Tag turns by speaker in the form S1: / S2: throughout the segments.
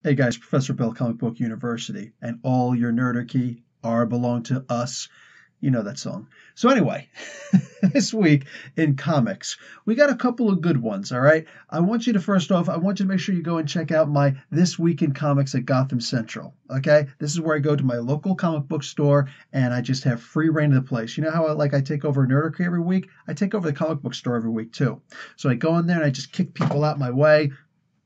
S1: Hey guys, Professor Bill, Comic Book University, and all your Nerdarchy are belong to us. You know that song. So anyway, this week in comics, we got a couple of good ones, all right? I want you to make sure you go and check out my This Week in Comics at Gotham Central, okay? This is where I go to my local comic book store and I just have free reign of the place. You know how I take over Nerdarchy every week? I take over the comic book store every week too. So I go in there and I just kick people out my way.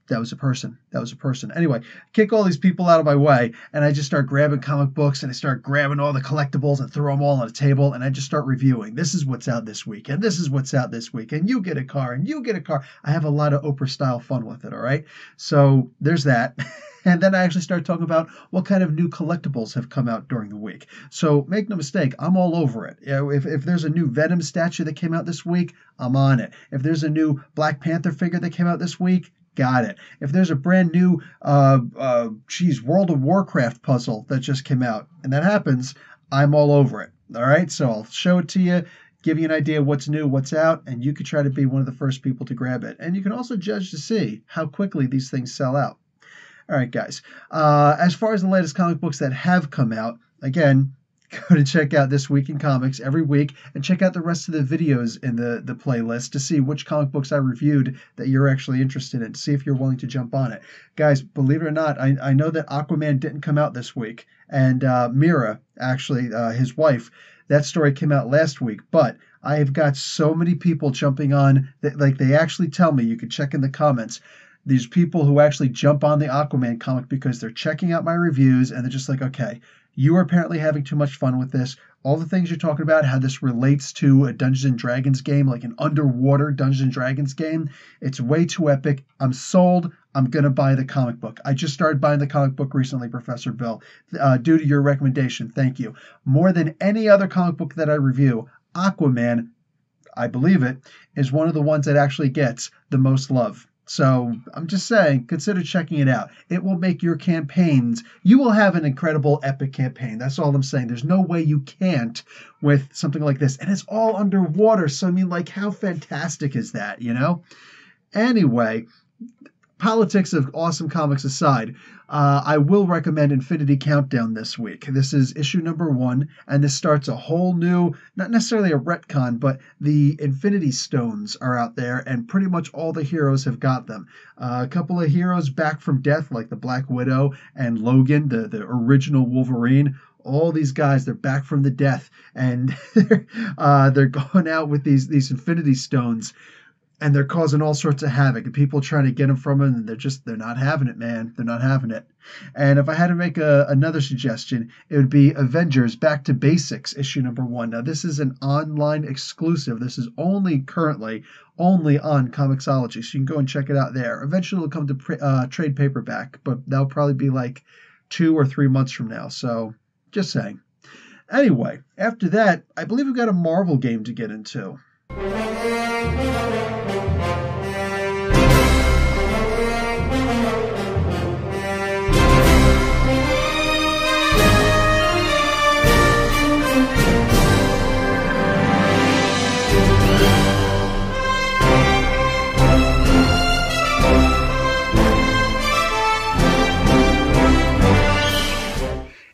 S1: That was a person. That was a person. Anyway, kick all these people out of my way, and I just start grabbing comic books, and I start grabbing all the collectibles and throw them all on a table, and I just start reviewing. This is what's out this week, and this is what's out this week, and you get a car, and you get a car. I have a lot of Oprah-style fun with it, all right? So there's that. And then I actually start talking about what kind of new collectibles have come out during the week. So make no mistake, I'm all over it. If there's a new Venom statue that came out this week, I'm on it. If there's a new Black Panther figure that came out this week, got it. If there's a brand new, World of Warcraft puzzle that just came out, and that happens, I'm all over it. All right, so I'll show it to you, give you an idea of what's new, what's out, and you could try to be one of the first people to grab it. And you can also judge to see how quickly these things sell out. All right, guys. As far as the latest comic books that have come out, again, go to check out This Week in Comics every week and check out the rest of the videos in the playlist to see which comic books I reviewed that you're actually interested in, to see if you're willing to jump on it. Guys, believe it or not, I know that Aquaman didn't come out this week, and Mira, actually, his wife, that story came out last week, but I have got so many people jumping on, that, like they actually tell me, you can check in the comments, these people who actually jump on the Aquaman comic because they're checking out my reviews and they're just like, okay, you are apparently having too much fun with this. All the things you're talking about, how this relates to a Dungeons and Dragons game, like an underwater Dungeons and Dragons game, it's way too epic. I'm sold. I'm going to buy the comic book. I just started buying the comic book recently, Professor Bill, due to your recommendation. Thank you. More than any other comic book that I review, Aquaman, I believe it, is one of the ones that actually gets the most love. So I'm just saying, consider checking it out. It will make your campaigns, you will have an incredible epic campaign. That's all I'm saying. There's no way you can't with something like this. And it's all underwater. So I mean, like, how fantastic is that, you know? Anyway, politics of awesome comics aside, I will recommend Infinity Countdown this week. This is issue number 1, and this starts a whole new, not necessarily a retcon, but the Infinity Stones are out there, and pretty much all the heroes have got them. A couple of heroes back from death, like the Black Widow and Logan, the original Wolverine. All these guys, they're back from the death, and they're going out with these Infinity Stones. And they're causing all sorts of havoc, and people trying to get them from them, and they're not having it, man. They're not having it. And if I had to make another suggestion, it would be Avengers Back to Basics, issue number 1. Now, this is an online exclusive. This is currently only on Comixology, so you can go and check it out there. Eventually, it'll come to trade paperback, but that'll probably be like 2 or 3 months from now. So, just saying. Anyway, after that, I believe we've got a Marvel game to get into.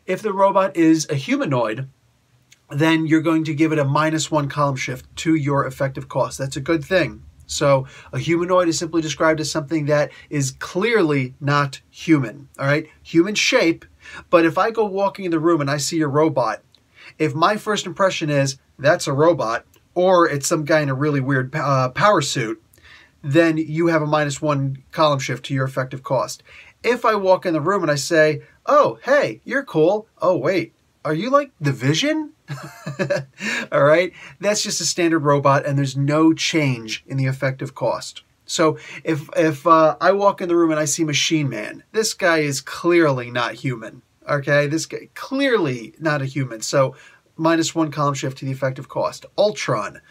S1: If the robot is a humanoid, then you're going to give it a -1 column shift to your effective cost. That's a good thing. So a humanoid is simply described as something that is clearly not human, all right? Human shape, but if I go walking in the room and I see a robot, if my first impression is that's a robot, or it's some guy in a really weird power suit, then you have a -1 column shift to your effective cost. If I walk in the room and I say, oh, hey, you're cool. Oh, wait, are you like the Vision? All right, that's just a standard robot, and there's no change in the effective cost. So if I walk in the room and I see Machine Man, this guy is clearly not human. Okay, this guy clearly not a human. So -1 column shift to the effective cost. Ultron,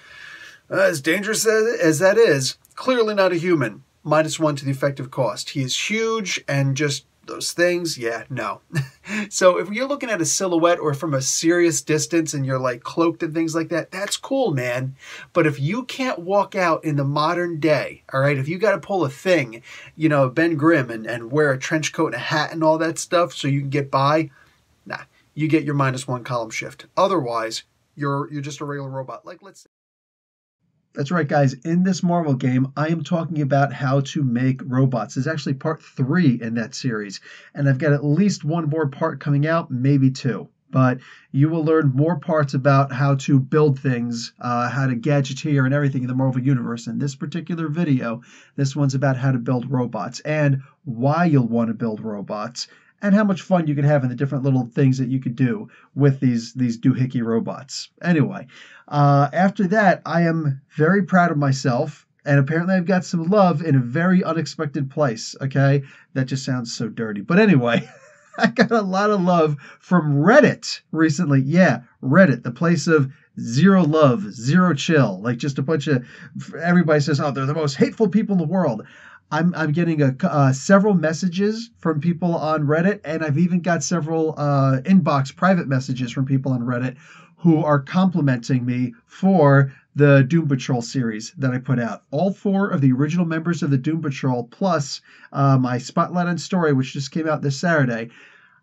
S1: as dangerous as that is, clearly not a human. -1 to the effective cost. He is huge and just
S2: those things, yeah, no. So if you're looking at a silhouette or from a serious distance and you're like cloaked and things like that, that's cool, man. But if you can't walk out in the modern day, all right, if you got to pull a thing, you know, Ben Grimm and wear a trench coat and a hat and all that stuff so you can get by, nah, you get your -1 column shift. Otherwise, you're just a regular robot. Like, let's say.
S1: That's right, guys. In this Marvel game, I am talking about how to make robots. There's actually part 3 in that series, and I've got at least one more part coming out, maybe 2. But you will learn more parts about how to build things, how to gadgeteer and everything in the Marvel Universe. In this particular video, this one's about how to build robots and why you'll want to build robots, and how much fun you can have in the different little things that you could do with these doohickey robots. Anyway, after that, I am very proud of myself, and apparently I've got some love in a very unexpected place, okay? That just sounds so dirty. But anyway, I got a lot of love from Reddit recently. Yeah, Reddit, the place of zero love, zero chill. Like just a bunch of, everybody says, oh, they're the most hateful people in the world. I'm getting several messages from people on Reddit, and I've even got several inbox private messages from people on Reddit who are complimenting me for the Doom Patrol series that I put out. All 4 of the original members of the Doom Patrol, plus my Spotlight on Story, which just came out this Saturday.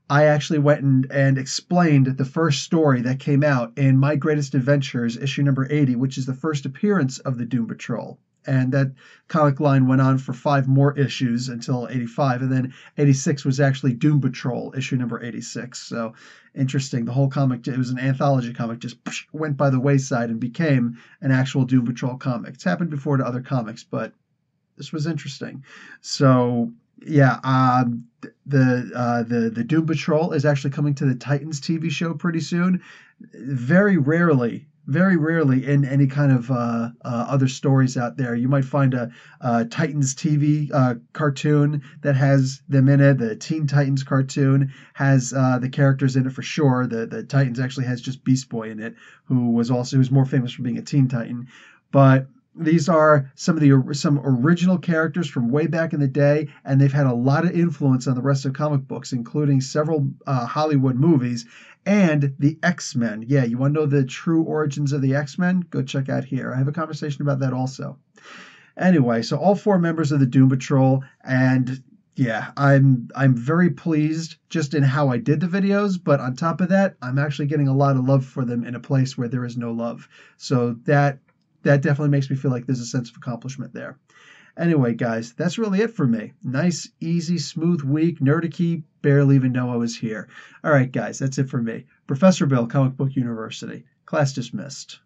S1: I actually went and explained the first story that came out in My Greatest Adventures, issue number 80, which is the first appearance of the Doom Patrol. And that comic line went on for 5 more issues until 85. And then 86 was actually Doom Patrol, issue number 86. So interesting. The whole comic, it was an anthology comic, just went by the wayside and became an actual Doom Patrol comic. It's happened before to other comics, but this was interesting. So yeah, the Doom Patrol is actually coming to the Titans TV show pretty soon. Very rarely in any kind of other stories out there, you might find a Titans TV cartoon that has them in it. The Teen Titans cartoon has the characters in it for sure. The Titans actually has just Beast Boy in it, who's more famous for being a Teen Titan. But these are some original characters from way back in the day, and they've had a lot of influence on the rest of comic books, including several Hollywood movies and the X-Men. Yeah, you want to know the true origins of the X-Men? Go check out here. I have a conversation about that also. Anyway, so all 4 members of the Doom Patrol, and yeah, I'm very pleased just in how I did the videos, but on top of that, I'm actually getting a lot of love for them in a place where there is no love. So that definitely makes me feel like there's a sense of accomplishment there. Anyway, guys, that's really it for me. Nice, easy, smooth week. Nerdarchy, barely even know I was here. All right, guys, that's it for me. Professor Bill, Comic Book University. Class dismissed.